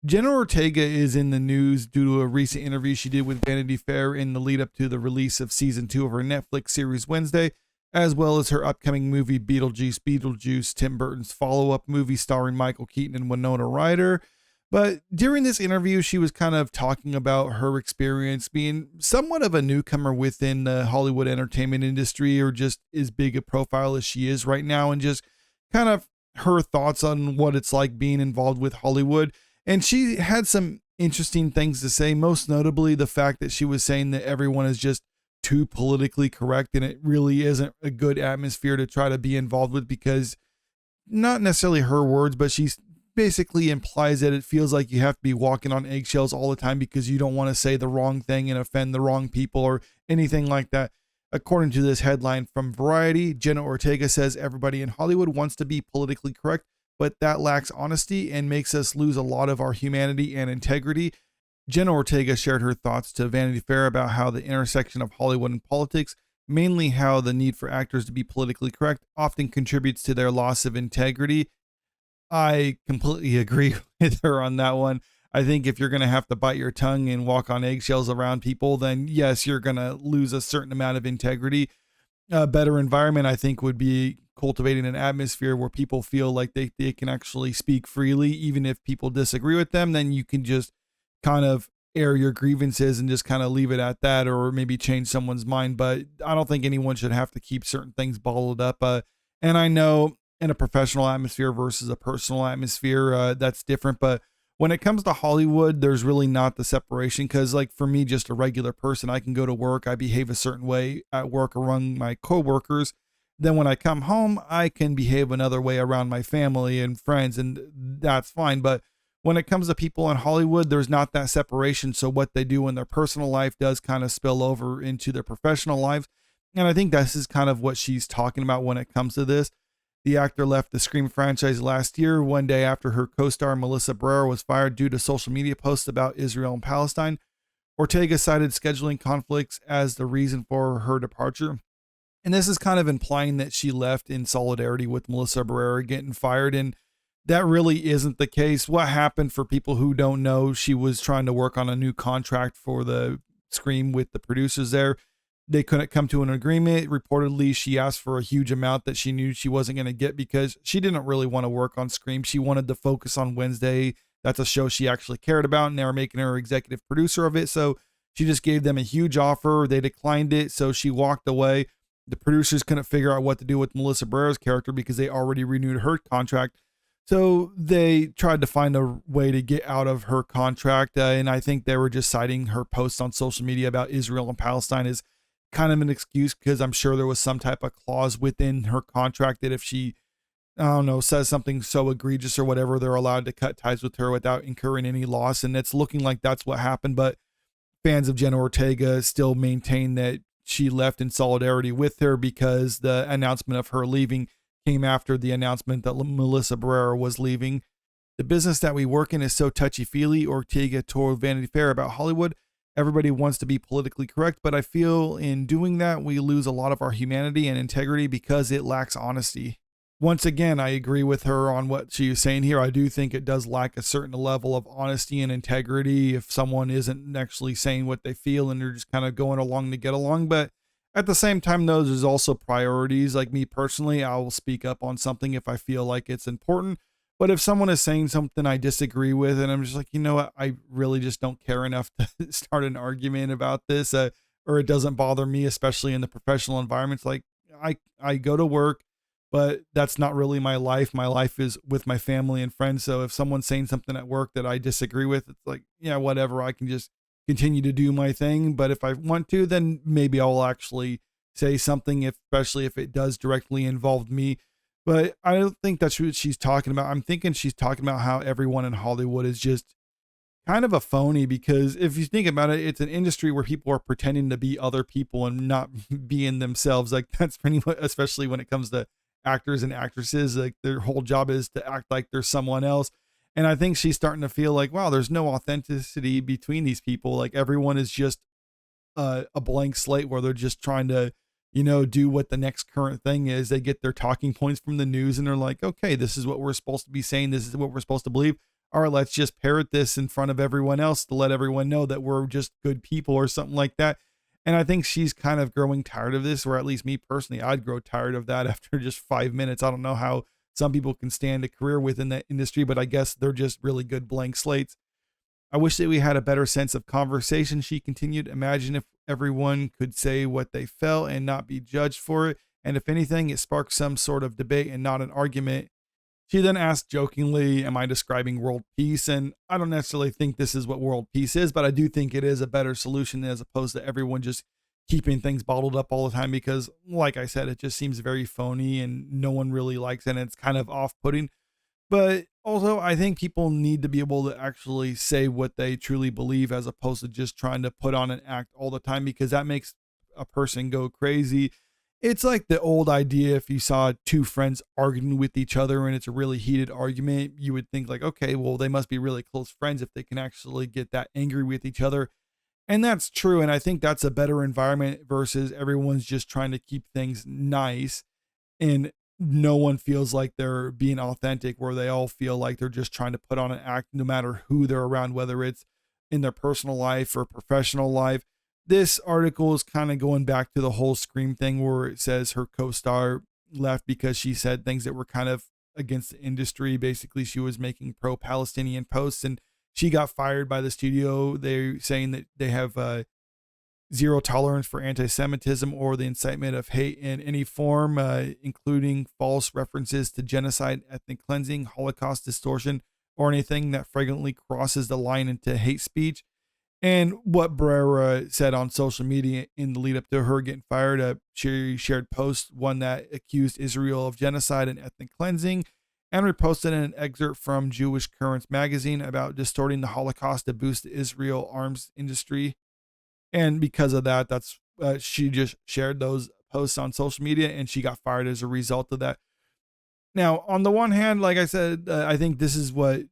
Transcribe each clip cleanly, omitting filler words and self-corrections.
Jenna Ortega is in the news due to a recent interview she did with Vanity Fair in the lead up to the release of season 2 of her Netflix series Wednesday, as well as her upcoming movie Beetlejuice Beetlejuice, Tim Burton's follow up movie starring Michael Keaton and Winona Ryder. But during this interview, she was kind of talking about her experience being somewhat of a newcomer within the Hollywood entertainment industry, or just as big a profile as she is right now, and just kind of her thoughts on what it's like being involved with Hollywood. And she had some interesting things to say, most notably the fact that she was saying that everyone is just too politically correct and it really isn't a good atmosphere to try to be involved with, because not necessarily her words, but she basically implies that it feels like you have to be walking on eggshells all the time because you don't want to say the wrong thing and offend the wrong people or anything like that. According to this headline from Variety, Jenna Ortega says everybody in Hollywood wants to be politically correct, but that lacks honesty and makes us lose a lot of our humanity and integrity. Jenna Ortega shared her thoughts to Vanity Fair about how the intersection of Hollywood and politics, mainly how the need for actors to be politically correct, often contributes to their loss of integrity. I completely agree with her on that one. I think if you're going to have to bite your tongue and walk on eggshells around people, then yes, you're going to lose a certain amount of integrity. A better environment, I think, would be cultivating an atmosphere where people feel like they can actually speak freely, even if people disagree with them. Then you can just kind of air your grievances and just kind of leave it at that, or maybe change someone's mind. But I don't think anyone should have to keep certain things bottled up. And I know in a professional atmosphere versus a personal atmosphere, that's different. But when it comes to Hollywood, there's really not the separation, because like for me, just a regular person, I can go to work, I behave a certain way at work around my coworkers. Then when I come home, I can behave another way around my family and friends, and that's fine. But when it comes to people in Hollywood, there's not that separation. So what they do in their personal life does kind of spill over into their professional lives. And I think this is kind of what she's talking about when it comes to this. The actor left the Scream franchise last year, one day after her co-star Melissa Barrera was fired due to social media posts about Israel and Palestine. Ortega cited scheduling conflicts as the reason for her departure. And this is kind of implying that she left in solidarity with Melissa Barrera getting fired. And that really isn't the case. What happened, for people who don't know, she was trying to work on a new contract for the Scream with the producers there. They couldn't come to an agreement. Reportedly, she asked for a huge amount that she knew she wasn't going to get because she didn't really want to work on Scream. She wanted to focus on Wednesday. That's a show she actually cared about, and they were making her executive producer of it. So she just gave them a huge offer. They declined it, so she walked away. The producers couldn't figure out what to do with Melissa Barrera's character because they already renewed her contract. So they tried to find a way to get out of her contract. And I think they were just citing her posts on social media about Israel and Palestine as kind of an excuse, because I'm sure there was some type of clause within her contract that if she, I don't know, says something so egregious or whatever, they're allowed to cut ties with her without incurring any loss. And it's looking like that's what happened. But fans of Jenna Ortega still maintain that she left in solidarity with her because the announcement of her leaving came after the announcement that Melissa Barrera was leaving. The business that we work in is so touchy-feely, Ortega told Vanity Fair about Hollywood. Everybody wants to be politically correct, but I feel in doing that, we lose a lot of our humanity and integrity because it lacks honesty. Once again, I agree with her on what she is saying here. I do think it does lack a certain level of honesty and integrity if someone isn't actually saying what they feel and they're just kind of going along to get along. But at the same time, though, there's also priorities. Like me personally, I will speak up on something if I feel like it's important. But if someone is saying something I disagree with, and I'm just like, you know what, I really just don't care enough to start an argument about this, or it doesn't bother me, especially in the professional environments. Like I go to work, but that's not really my life. My life is with my family and friends. So if someone's saying something at work that I disagree with, it's like, yeah, whatever. I can just continue to do my thing. But if I want to, then maybe I'll actually say something, especially if it does directly involve me. But I don't think that's what she's talking about. I'm thinking she's talking about how everyone in Hollywood is just kind of a phony, because if you think about it, it's an industry where people are pretending to be other people and not being themselves. Like that's pretty much, especially when it comes to actors and actresses, like their whole job is to act like they're someone else. And I think she's starting to feel like, wow, there's no authenticity between these people. Like everyone is just a blank slate where they're just trying to, do what the next current thing is. They get their talking points from the news and they're like, okay, this is what we're supposed to be saying. This is what we're supposed to believe. or let's just parrot this in front of everyone else to let everyone know that we're just good people or something like that. And I think she's kind of growing tired of this, or at least me personally, I'd grow tired of that after just 5 minutes. I don't know how some people can stand a career within that industry, but I guess they're just really good blank slates. I wish that we had a better sense of conversation, she continued. Imagine if everyone could say what they felt and not be judged for it. And if anything, it sparks some sort of debate and not an argument. She then asked jokingly, am I describing world peace? And I don't necessarily think this is what world peace is, but I do think it is a better solution as opposed to everyone just keeping things bottled up all the time because, like I said, it just seems very phony and no one really likes it. And it's kind of off putting. But also, I think people need to be able to actually say what they truly believe as opposed to just trying to put on an act all the time because that makes a person go crazy. It's like the old idea if you saw two friends arguing with each other and it's a really heated argument, you would think like, okay, well, they must be really close friends if they can actually get that angry with each other. And that's true. And I think that's a better environment versus everyone's just trying to keep things nice and no one feels like they're being authentic, where they all feel like they're just trying to put on an act no matter who they're around, whether it's in their personal life or professional life. This article is kind of going back to the whole Scream thing where it says her co-star left because she said things that were kind of against the industry. Basically, she was making pro-Palestinian posts and she got fired by the studio. They're saying that they have zero tolerance for anti-Semitism or the incitement of hate in any form, including false references to genocide, ethnic cleansing, Holocaust distortion, or anything that flagrantly crosses the line into hate speech. And what Barrera said on social media in the lead up to her getting fired, she shared posts, one that accused Israel of genocide and ethnic cleansing, and reposted an excerpt from Jewish Currents magazine about distorting the Holocaust to boost the Israel arms industry. And because of that, she just shared those posts on social media and she got fired as a result of that. Now, on the one hand, like I said, I think this is what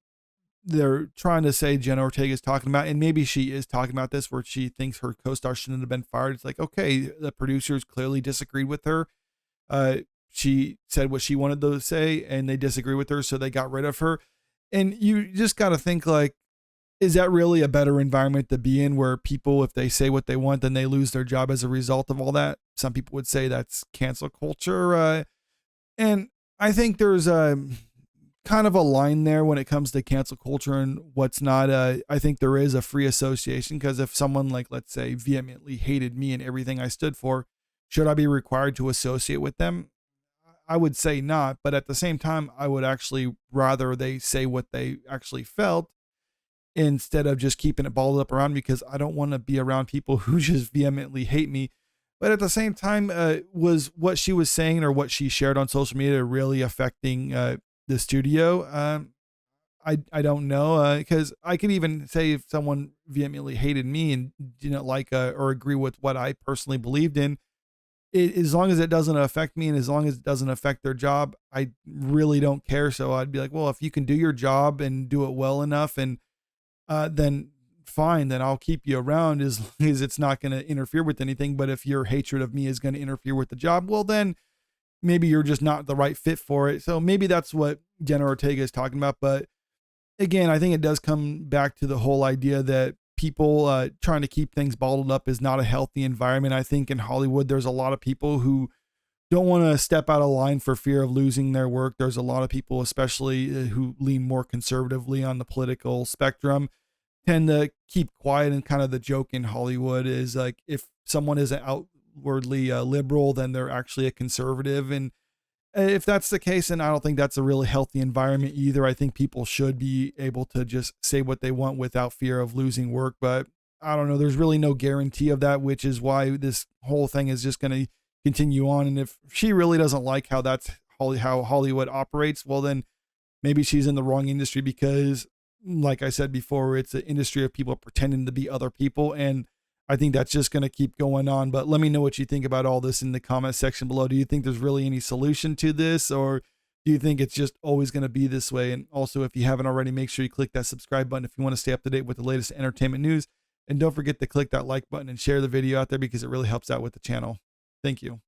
they're trying to say Jenna Ortega is talking about. And maybe she is talking about this where she thinks her co-star shouldn't have been fired. It's like, okay, the producers clearly disagreed with her. She said what she wanted to say and they disagree with her. So they got rid of her. And you just got to think like, is that really a better environment to be in where people, if they say what they want, then they lose their job as a result of all that? Some people would say that's cancel culture. And I think there's kind of a line there when it comes to cancel culture and what's not. I think there is a free association because if someone like, let's say, vehemently hated me and everything I stood for, should I be required to associate with them? I would say not. But at the same time, I would actually rather they say what they actually felt instead of just keeping it balled up around me because I don't want to be around people who just vehemently hate me. But at the same time, was what she was saying or what she shared on social media really affecting the studio? I don't know because I could even say if someone vehemently hated me and didn't like or agree with what I personally believed in, as long as it doesn't affect me and as long as it doesn't affect their job, I really don't care. So I'd be like, well, if you can do your job and do it well enough and then fine, then I'll keep you around as long as it's not going to interfere with anything. But if your hatred of me is going to interfere with the job, well, then maybe you're just not the right fit for it. So maybe that's what Jenna Ortega is talking about. But again, I think it does come back to the whole idea that people trying to keep things bottled up is not a healthy environment. I think in Hollywood, there's a lot of people who don't want to step out of line for fear of losing their work. There's a lot of people, especially who lean more conservatively on the political spectrum, tend to keep quiet. And kind of the joke in Hollywood is like, if someone isn't outwardly liberal, then they're actually a conservative. And if that's the case, then I don't think that's a really healthy environment either. I think people should be able to just say what they want without fear of losing work. But I don't know. There's really no guarantee of that, which is why this whole thing is just going to continue on. And if she really doesn't like how how Hollywood operates, well, then maybe she's in the wrong industry because, like I said before, it's an industry of people pretending to be other people. And I think that's just going to keep going on. But let me know what you think about all this in the comment section below. Do you think there's really any solution to this, or do you think it's just always going to be this way? And also, if you haven't already, make sure you click that subscribe button if you want to stay up to date with the latest entertainment news. And don't forget to click that like button and share the video out there because it really helps out with the channel. Thank you.